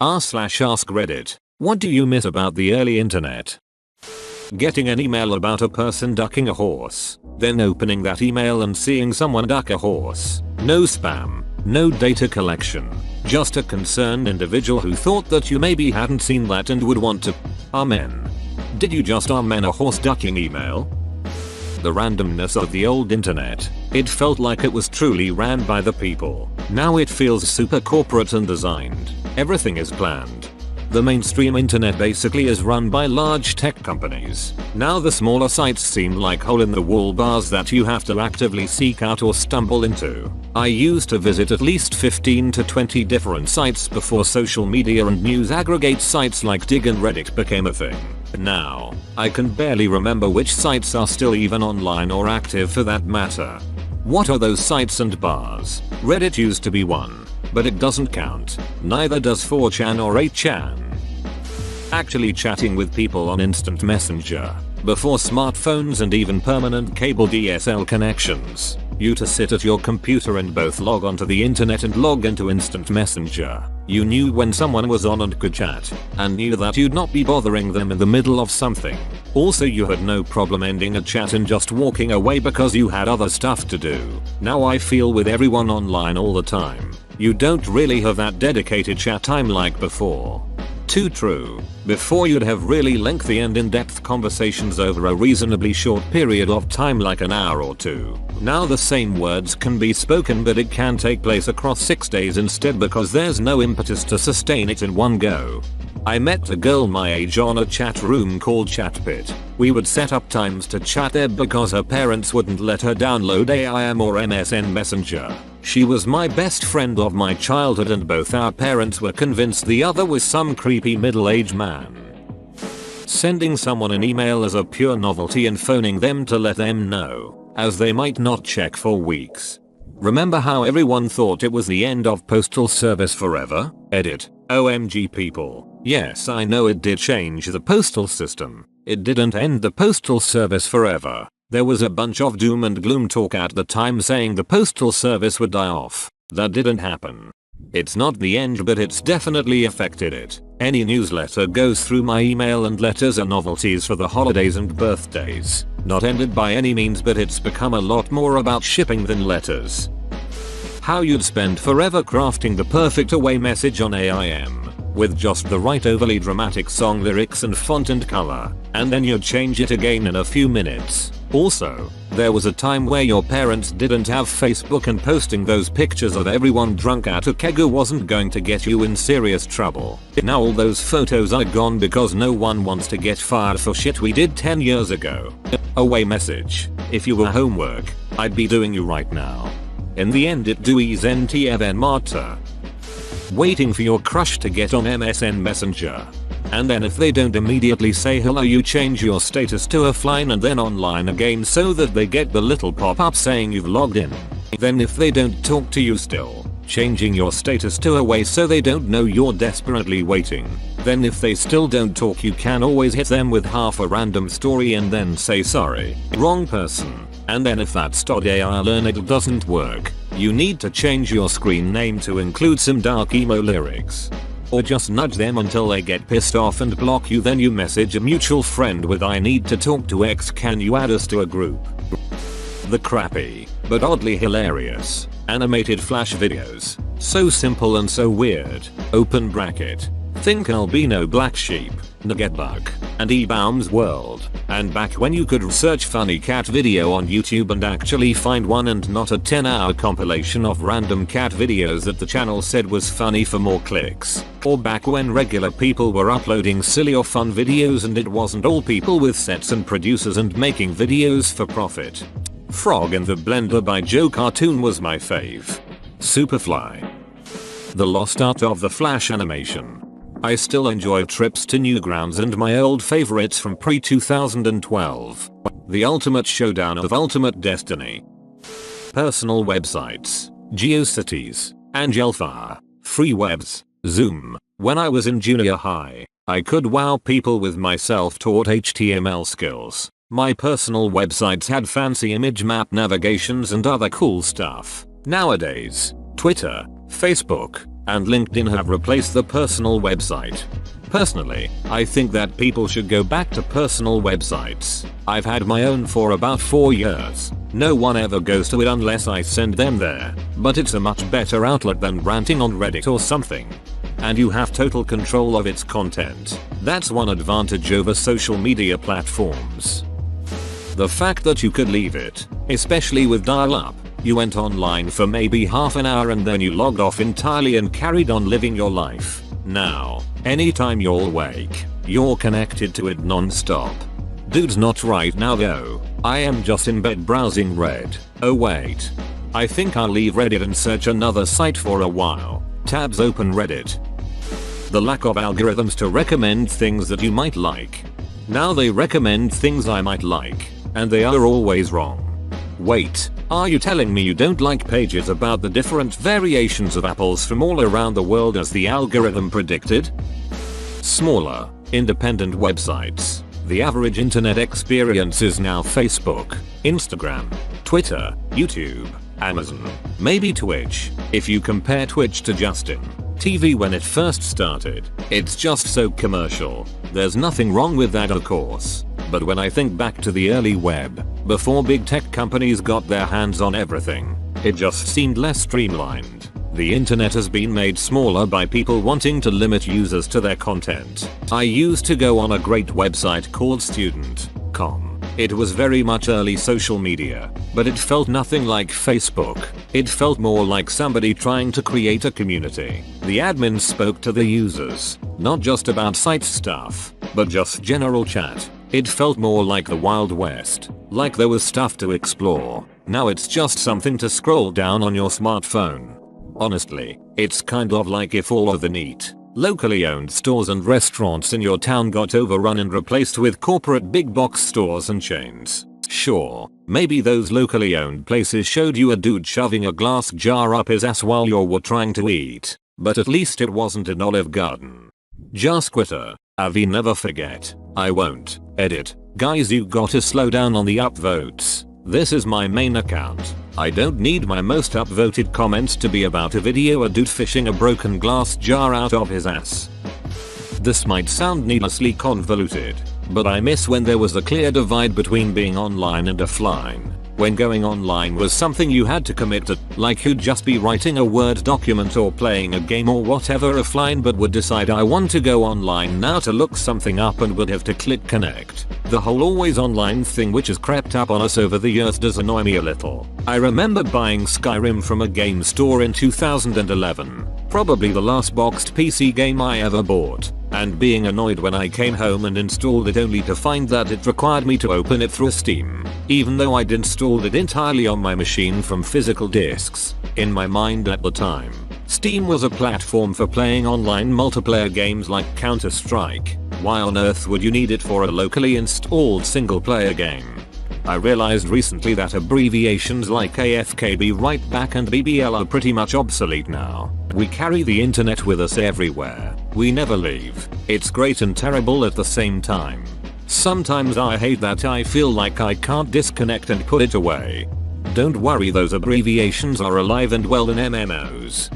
r/ask Reddit. What do you miss about the early internet? Getting an email about a person ducking a horse, then opening that email and seeing someone duck a horse. No spam, no data collection, just a concerned individual who thought that you maybe hadn't seen that and would want to. Amen. Did you just amen a horse ducking email? The randomness of the old internet. It felt like it was truly ran by the people. Now it feels super corporate and designed. Everything is planned. The mainstream internet basically is run by large tech companies. Now the smaller sites seem like hole-in-the-wall bars that you have to actively seek out or stumble into. I used to visit at least 15 to 20 different sites before social media and news aggregate sites like Digg and Reddit became a thing. Now, I can barely remember which sites are still even online or active for that matter. What are those sites and bars? Reddit used to be one, but it doesn't count. Neither does 4chan or 8chan. Actually chatting with people on instant messenger. Before smartphones and even permanent cable DSL connections. You to sit at your computer and both log onto the internet and log into instant messenger. You knew when someone was on and could chat, and knew that you'd not be bothering them in the middle of something. Also you had no problem ending a chat and just walking away because you had other stuff to do. Now I feel with everyone online all the time, you don't really have that dedicated chat time like before. Too true. Before you'd have really lengthy and in-depth conversations over a reasonably short period of time like an hour or two. Now the same words can be spoken but it can take place across 6 days instead because there's no impetus to sustain it in one go. I met a girl my age on a chat room called Chatpit. We would set up times to chat there because her parents wouldn't let her download AIM or MSN Messenger. She was my best friend of my childhood and both our parents were convinced the other was some creepy middle-aged man. Sending someone an email is a pure novelty and phoning them to let them know, as they might not check for weeks. Remember how everyone thought it was the end of postal service forever? Edit. OMG people. Yes, I know it did change the postal system. It didn't end the postal service forever. There was a bunch of doom and gloom talk at the time saying the postal service would die off. That didn't happen. It's not the end but it's definitely affected it. Any newsletter goes through my email and letters are novelties for the holidays and birthdays. Not ended by any means but it's become a lot more about shipping than letters. How you'd spend forever crafting the perfect away message on AIM. With just the right overly dramatic song lyrics and font and color, and then you'd change it again in a few minutes. Also, there was a time where your parents didn't have Facebook and posting those pictures of everyone drunk at a kegger wasn't going to get you in serious trouble. Now all those photos are gone because no one wants to get fired for shit we did 10 years ago. Away message. If you were homework, I'd be doing you right now. In the end it does even matter. Waiting for your crush to get on MSN Messenger. And then if they don't immediately say hello you change your status to offline and then online again so that they get the little pop-up saying you've logged in. Then if they don't talk to you still, changing your status to away so they don't know you're desperately waiting. Then if they still don't talk you can always hit them with half a random story and then say sorry, wrong person. And then if that .ai learner doesn't work, you need to change your screen name to include some dark emo lyrics. Or just nudge them until they get pissed off and block you, then you message a mutual friend with I need to talk to X, can you add us to a group? The crappy, but oddly hilarious, animated flash videos. So simple and so weird. Open bracket. Think albino black sheep, Nuggetbug, and eBaum's World. And back when you could search funny cat video on YouTube and actually find one and not a 10-hour compilation of random cat videos that the channel said was funny for more clicks. Or back when regular people were uploading silly or fun videos and it wasn't all people with sets and producers and making videos for profit. Frog in the Blender by Joe Cartoon was my fave. Superfly. The lost art of the Flash animation. I still enjoy trips to Newgrounds and my old favorites from pre-2012. The Ultimate Showdown of Ultimate Destiny. Personal websites, GeoCities, Angelfire, Freewebs, Zoom. When I was in junior high, I could wow people with my self-taught HTML skills. My personal websites had fancy image map navigations and other cool stuff. Nowadays, Twitter, Facebook, and LinkedIn have replaced the personal website. Personally, I think that people should go back to personal websites. I've had my own for about 4 years. No one ever goes to it unless I send them there, but it's a much better outlet than ranting on Reddit or something. And you have total control of its content. That's one advantage over social media platforms. The fact that you could leave it, especially with dial-up. You went online for maybe half an hour and then you logged off entirely and carried on living your life. Now, anytime you're awake, you're connected to it non-stop. Dude's not right now though. I am just in bed browsing Reddit. Oh wait. I think I'll leave Reddit and search another site for a while. Tabs open Reddit. The lack of algorithms to recommend things that you might like. Now they recommend things I might like, and they are always wrong. Wait, are you telling me you don't like pages about the different variations of apples from all around the world as the algorithm predicted? Smaller, independent websites. The average internet experience is now Facebook, Instagram, Twitter, YouTube, Amazon, maybe Twitch. If you compare Twitch to Justin TV when it first started, it's just so commercial. There's nothing wrong with that of course. But when I think back to the early web, before big tech companies got their hands on everything, it just seemed less streamlined. The internet has been made smaller by people wanting to limit users to their content. I used to go on a great website called Student.com. It was very much early social media, but it felt nothing like Facebook. It felt more like somebody trying to create a community. The admins spoke to the users, not just about site stuff, but just general chat. It felt more like the Wild West, like there was stuff to explore. Now it's just something to scroll down on your smartphone. Honestly, it's kind of like if all of the neat, locally owned stores and restaurants in your town got overrun and replaced with corporate big box stores and chains. Sure, maybe those locally owned places showed you a dude shoving a glass jar up his ass while you were trying to eat, but at least it wasn't an Olive Garden. Just Twitter. Avi never forget. I won't. Edit. Guys, you gotta slow down on the upvotes. This is my main account. I don't need my most upvoted comments to be about a video a dude fishing a broken glass jar out of his ass. This might sound needlessly convoluted, but I miss when there was a clear divide between being online and offline. When going online was something you had to commit to, like you'd just be writing a Word document or playing a game or whatever offline but would decide I want to go online now to look something up and would have to click connect. The whole always online thing which has crept up on us over the years does annoy me a little. I remember buying Skyrim from a game store in 2011, probably the last boxed PC game I ever bought, and being annoyed when I came home and installed it only to find that it required me to open it through Steam, even though I'd installed it entirely on my machine from physical disks. In my mind at the time, Steam was a platform for playing online multiplayer games like Counter-Strike. Why on earth would you need it for a locally installed single player game? I realized recently that abbreviations like AFKB, Right Back and BBL are pretty much obsolete now. We carry the internet with us everywhere. We never leave. It's great and terrible at the same time. Sometimes I hate that I feel like I can't disconnect and put it away. Don't worry, those abbreviations are alive and well in MMOs.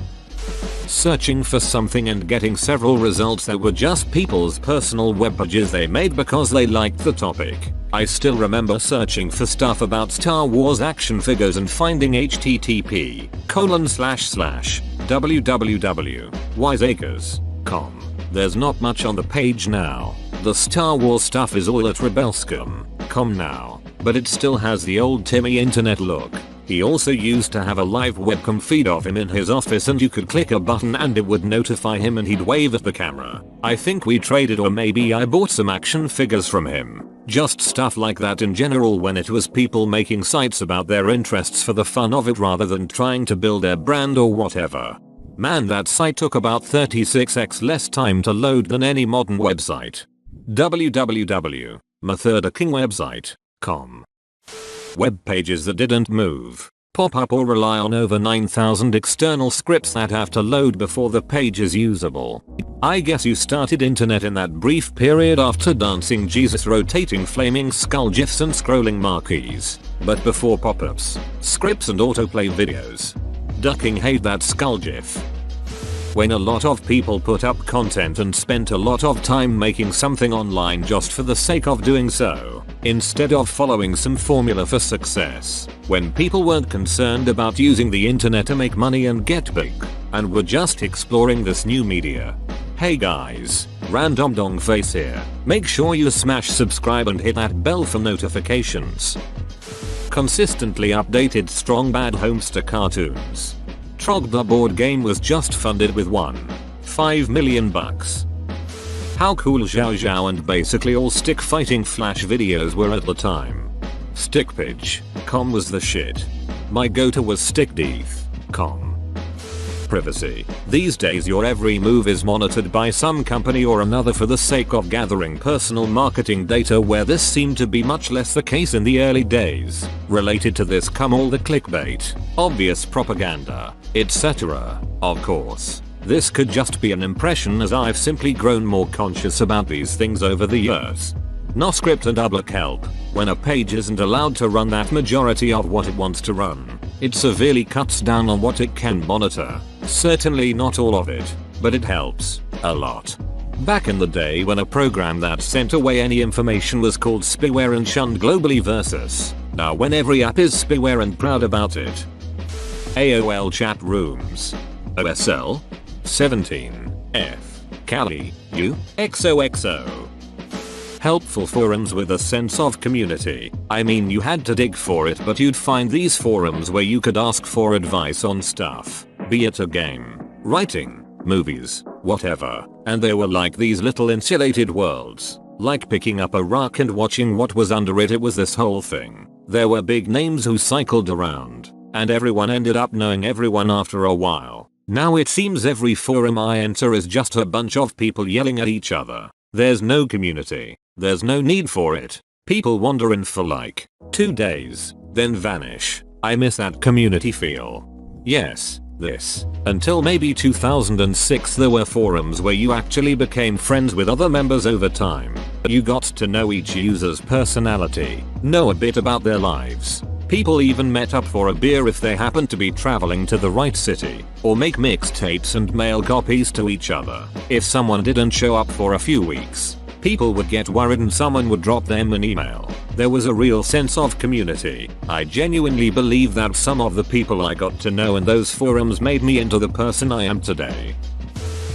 Searching for something and getting several results that were just people's personal web pages they made because they liked the topic. I still remember searching for stuff about Star Wars action figures and finding http://www.wiseacres.com. There's not much on the page now. The Star Wars stuff is all at rebelscom.com now, but it still has the old Timmy internet look. He also used to have a live webcam feed of him in his office and you could click a button and it would notify him and he'd wave at the camera. I think we traded, or maybe I bought some action figures from him. Just stuff like that in general when it was people making sites about their interests for the fun of it rather than trying to build their brand or whatever. Man, that site took about 36x less time to load than any modern website. www.methodakingwebsite.com. Web pages that didn't move, pop up or rely on over 9,000 external scripts that have to load before the page is usable. I guess you started internet in that brief period after dancing Jesus, rotating flaming skull gifs and scrolling marquees, but before pop-ups, scripts and autoplay videos. Ducking hate that skull gif. When a lot of people put up content and spent a lot of time making something online just for the sake of doing so, instead of following some formula for success. When people weren't concerned about using the internet to make money and get big, and were just exploring this new media. Hey guys, Random Dong Face here. Make sure you smash subscribe and hit that bell for notifications. Consistently updated strong bad homester cartoons. Trog the board game was just funded with $1.5 million. How cool Xiao Xiao and basically all stick fighting flash videos were at the time. Stickpitch.com was the shit. My go-to was stickdeath.com. Privacy. These days your every move is monitored by some company or another for the sake of gathering personal marketing data, where this seemed to be much less the case in the early days. Related to this come all the clickbait, obvious propaganda, etc. Of course, this could just be an impression, as I've simply grown more conscious about these things over the years. NoScript and Ublk help. When a page isn't allowed to run that majority of what it wants to run, it severely cuts down on what it can monitor. Certainly not all of it, but it helps a lot. Back in the day when a program that sent away any information was called spyware and shunned globally versus now when every app is spyware and proud about it. AOL chat rooms. OSL 17F Cali U XOXO. Helpful forums with a sense of community. I mean, you had to dig for it, but you'd find these forums where you could ask for advice on stuff, be it a game, writing, movies, whatever, and they were like these little insulated worlds, like picking up a rock and watching what was under it. It was this whole thing. There were big names who cycled around, and everyone ended up knowing everyone after a while. Now it seems every forum I enter is just a bunch of people yelling at each other. There's no community. There's no need for it. People wander in for like 2 days, then vanish. I miss that community feel. Yes, this. Until maybe 2006 there were forums where you actually became friends with other members over time. You got to know each user's personality, know a bit about their lives. People even met up for a beer if they happened to be traveling to the right city, or make mixtapes and mail copies to each other. If someone didn't show up for a few weeks, people would get worried and someone would drop them an email. There was a real sense of community. I genuinely believe that some of the people I got to know in those forums made me into the person I am today.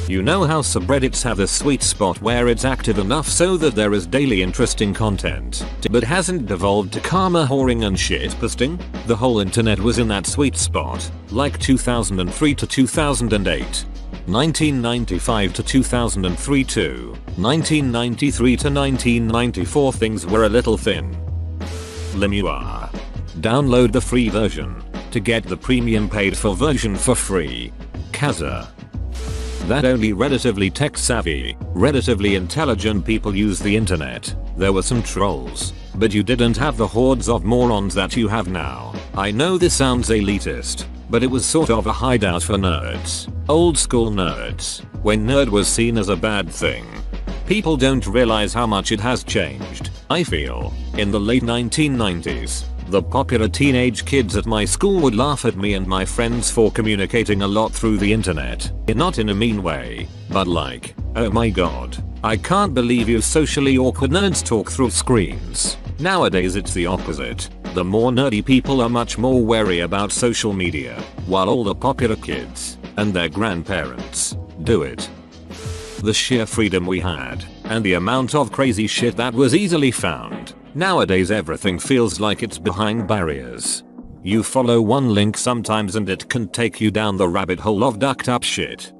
You know how subreddits have a sweet spot where it's active enough so that there is daily interesting content, but hasn't devolved to karma whoring and shitposting? The whole internet was in that sweet spot, like 2003 to 2008. 1995 to 2003 to 1993 to 1994 things were a little thin. Lemua. Download the free version to get the premium paid for version for free. Kazaa. That only relatively tech-savvy, relatively intelligent people use the internet. There were some trolls, but you didn't have the hordes of morons that you have now. I know this sounds elitist, but it was sort of a hideout for nerds. Old school nerds, when nerd was seen as a bad thing. People don't realize how much it has changed, I feel. In the late 1990s, the popular teenage kids at my school would laugh at me and my friends for communicating a lot through the internet. Not in a mean way, but like, oh my god, I can't believe you socially awkward nerds talk through screens. Nowadays it's the opposite. The more nerdy people are much more wary about social media, while all the popular kids and their grandparents do it. The sheer freedom we had, and the amount of crazy shit that was easily found. Nowadays everything feels like it's behind barriers. You follow one link sometimes and it can take you down the rabbit hole of ducked up shit.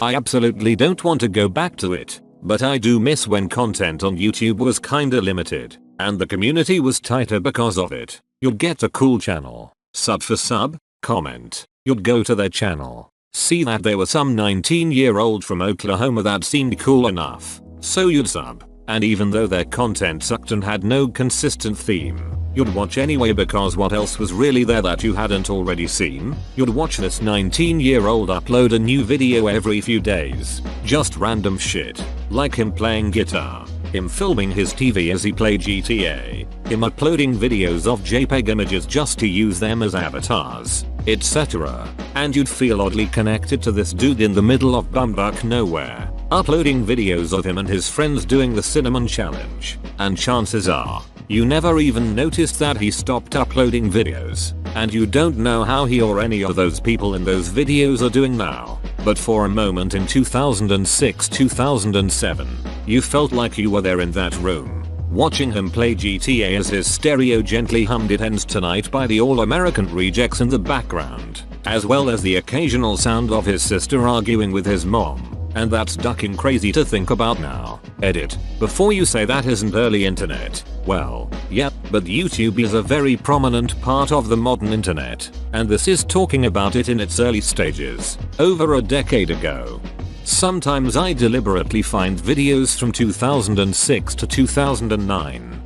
I absolutely don't want to go back to it, but I do miss when content on YouTube was kinda limited, and the community was tighter because of it. You'd get a cool channel, sub for sub, comment, you'd go to their channel, see that there was some 19-year-old from Oklahoma that seemed cool enough, so you'd sub. And even though their content sucked and had no consistent theme, you'd watch anyway because what else was really there that you hadn't already seen? You'd watch this 19-year-old upload a new video every few days. Just random shit. Like him playing guitar, him filming his TV as he played GTA, him uploading videos of JPEG images just to use them as avatars, etc. And you'd feel oddly connected to this dude in the middle of bumfuck nowhere, uploading videos of him and his friends doing the cinnamon challenge. And chances are, you never even noticed that he stopped uploading videos, and you don't know how he or any of those people in those videos are doing now. But for a moment in 2006-2007, you felt like you were there in that room, watching him play GTA as his stereo gently hummed "It Ends Tonight" by the All American Rejects in the background, as well as the occasional sound of his sister arguing with his mom. And that's ducking crazy to think about now. Edit. Before you say that isn't early internet. Well, yep, but YouTube is a very prominent part of the modern internet, and this is talking about it in its early stages, over a decade ago. Sometimes I deliberately find videos from 2006 to 2009.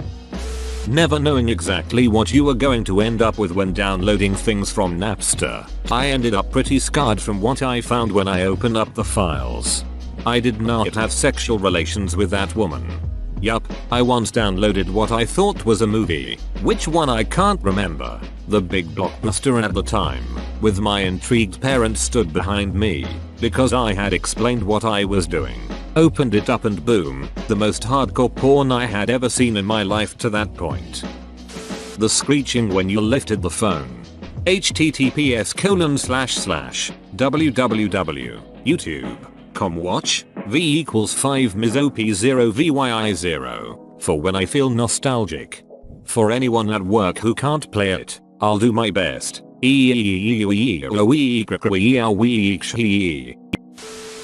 Never knowing exactly what you were going to end up with when downloading things from Napster, I ended up pretty scarred from what I found when I opened up the files. I did not have sexual relations with that woman. Yup, I once downloaded what I thought was a movie, which one I can't remember, the big blockbuster at the time, with my intrigued parents stood behind me, because I had explained what I was doing. Opened it up and boom, the most hardcore porn I had ever seen in my life to that point. The screeching when you lifted the phone. https://www.youtube.com watch v equals 5 misop 0 vyi 0 for when I feel nostalgic. For anyone at work who can't play it, I'll do my best.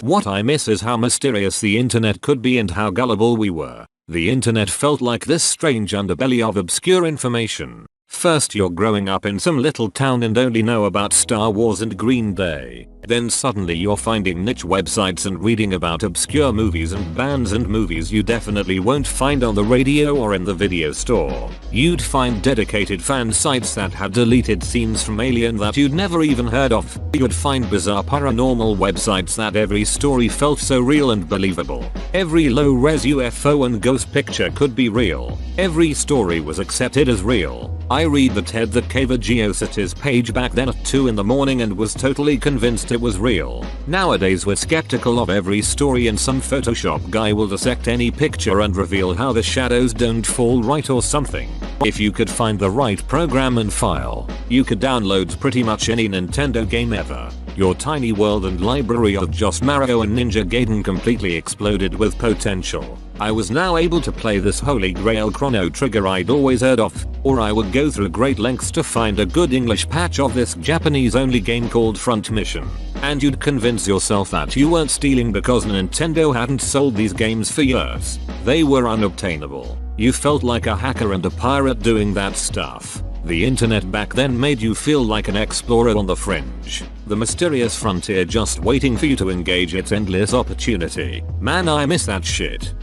What I miss is how mysterious the internet could be and how gullible we were. The internet felt like this strange underbelly of obscure information. First you're growing up in some little town and only know about Star Wars and Green Day. Then suddenly you're finding niche websites and reading about obscure movies and bands and movies you definitely won't find on the radio or in the video store. You'd find dedicated fan sites that had deleted scenes from Alien that you'd never even heard of. You'd find bizarre paranormal websites that every story felt so real and believable. Every low-res UFO and ghost picture could be real. Every story was accepted as real. I read the Ted the Caver Geocities page back then at 2 in the morning and was totally convinced it was real. Nowadays we're skeptical of every story and some Photoshop guy will dissect any picture and reveal how the shadows don't fall right or something. If you could find the right program and file, you could download pretty much any Nintendo game ever. Your tiny world and library of Joss Mario and Ninja Gaiden completely exploded with potential. I was now able to play this holy grail Chrono Trigger I'd always heard of, or I would go through great lengths to find a good English patch of this Japanese only game called Front Mission. And you'd convince yourself that you weren't stealing because Nintendo hadn't sold these games for years. They were unobtainable. You felt like a hacker and a pirate doing that stuff. The internet back then made you feel like an explorer on the fringe. The mysterious frontier just waiting for you to engage its endless opportunity. Man, I miss that shit.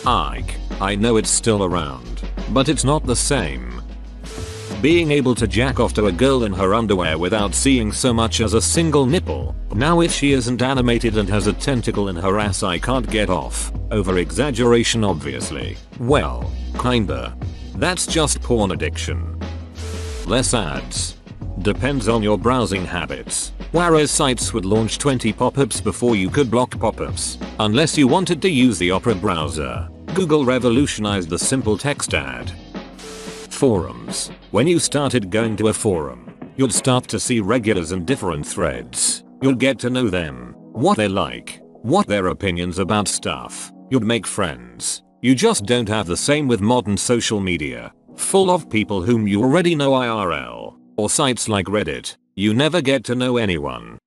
Ike, I know it's still around, but it's not the same. Being able to jack off to a girl in her underwear without seeing so much as a single nipple. Now if she isn't animated and has a tentacle in her ass I can't get off. Over exaggeration obviously. Well, kinda. That's just porn addiction. Less ads. Depends on your browsing habits. Whereas sites would launch 20 pop-ups before you could block pop-ups, unless you wanted to use the Opera browser. Google revolutionized the simple text ad. Forums. When you started going to a forum, you'd start to see regulars and different threads. You'd get to know them, what they like, what their opinions about stuff. You'd make friends. You just don't have the same with modern social media, full of people whom you already know IRL, or sites like Reddit. You never get to know anyone.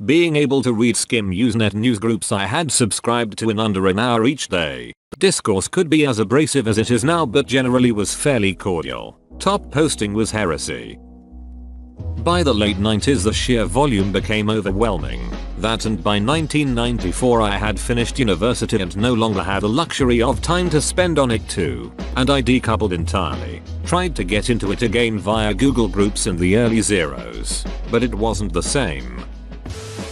Being able to read skim Usenet newsgroups I had subscribed to in under an hour each day. Discourse could be as abrasive as it is now but generally was fairly cordial. Top posting was heresy. By the late 90s the sheer volume became overwhelming. That and by 1994 I had finished university and no longer had the luxury of time to spend on it too, and I decoupled entirely. Tried to get into it again via Google Groups in the early zeros, but it wasn't the same.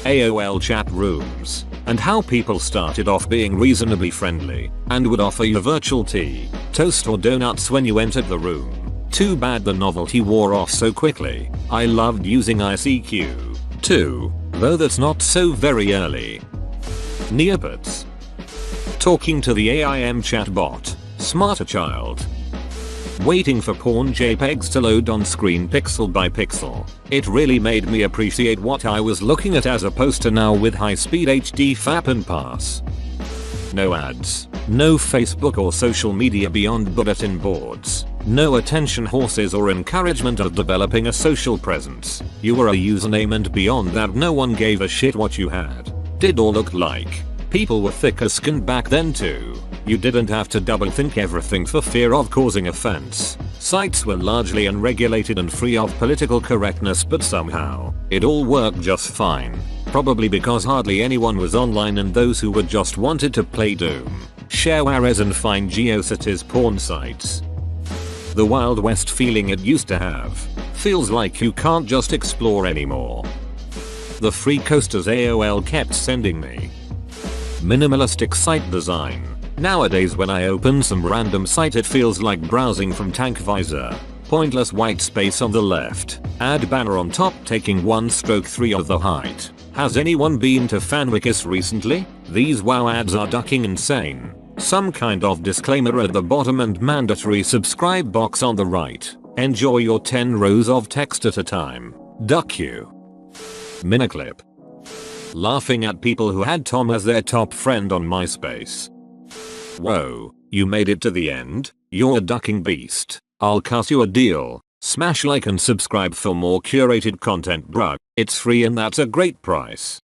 AOL chat rooms, and how people started off being reasonably friendly, and would offer you virtual tea, toast or donuts when you entered the room. Too bad the novelty wore off so quickly. I loved using ICQ too, though that's not so very early. Neopets. Talking to the AIM chatbot. Smarter child. Waiting for porn JPEGs to load on screen pixel by pixel. It really made me appreciate what I was looking at as opposed to now with high-speed HD FAP and pass. No ads. No Facebook or social media beyond bulletin boards. No attention horses or encouragement of developing a social presence. You were a username and beyond that no one gave a shit what you had. Did all look like. People were thicker skinned back then too. You didn't have to double think everything for fear of causing offense. Sites were largely unregulated and free of political correctness, but somehow, it all worked just fine. Probably because hardly anyone was online and those who were just wanted to play Doom, share wares and find GeoCities porn sites. The Wild West feeling it used to have. Feels like you can't just explore anymore. The free coasters AOL kept sending me. Minimalistic site design. Nowadays when I open some random site it feels like browsing from TankVisor. Pointless white space on the left. Ad banner on top taking 1/3 of the height. Has anyone been to FanWikis recently? These WoW ads are ducking insane. Some kind of disclaimer at the bottom and mandatory subscribe box on the right. Enjoy your 10 rows of text at a time. Duck you. Miniclip. Laughing at people who had Tom as their top friend on MySpace. Whoa, you made it to the end? You're a ducking beast. I'll cut you a deal. Smash like and subscribe for more curated content, bruh. It's free and that's a great price.